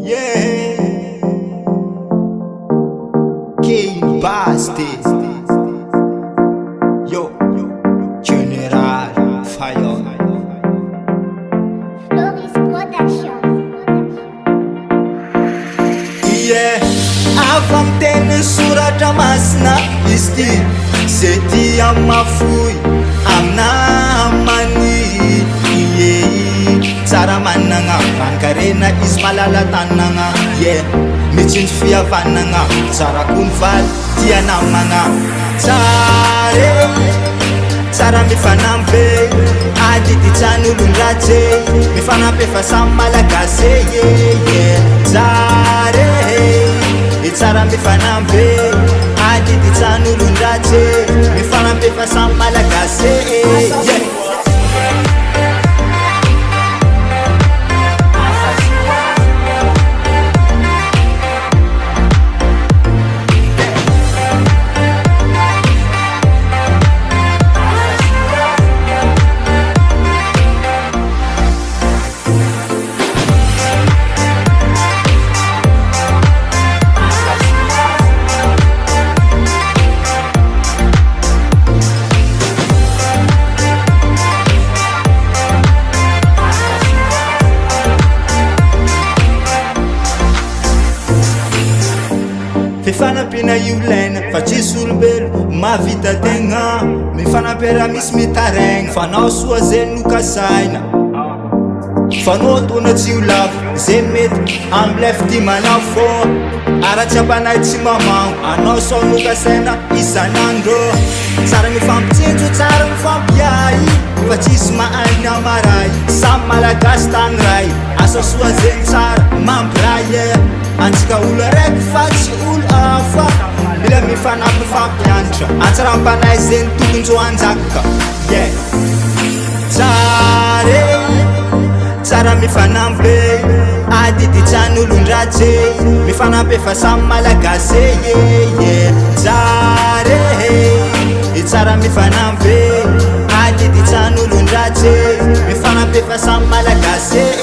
Yeah, King Basti. Yo, General Fire. Floris Production. Yeah, avy am teny soratra masina izy ty zay ty amafoy aminamany. Tsara manana mankarena izy malala tanana. Yeah, mitsinjo fihavanana tsara koa ny valy tia namana. Tsara mifanambe adidy tsan'olon-dratsy mifanampy samy malagasy. Tsara mifanambe adidy tsan'olon-dratsy mifanampy samy malagasy. Mifanapina ilaina fa tsisy olombelo mahavita tegna. Mifanampera misy mitaraigna fanao soa zay no kasaina. Fanao tona tsy ho lavo zay mety amilay fidimanao fô aratsy ampanay tsy mamagno anao sao no kasaina isan'andro. Tsara mifampitsinjo tsara mifampiay fa tsisy mahainy amaray samy malagasy tany ray asa soa zegny tsara mampiray. Antsika olo araiky fa tsy olo hafa mila mifanampy fampianatra antsara-panay zegny tokony zao anjakaka. Tsara mifanampy adidy tsan'olon-dratsy mifanampy samy malagasy. Tsara mifanampy adidy tsan'olon-dratsy mifanampy samy malagasy.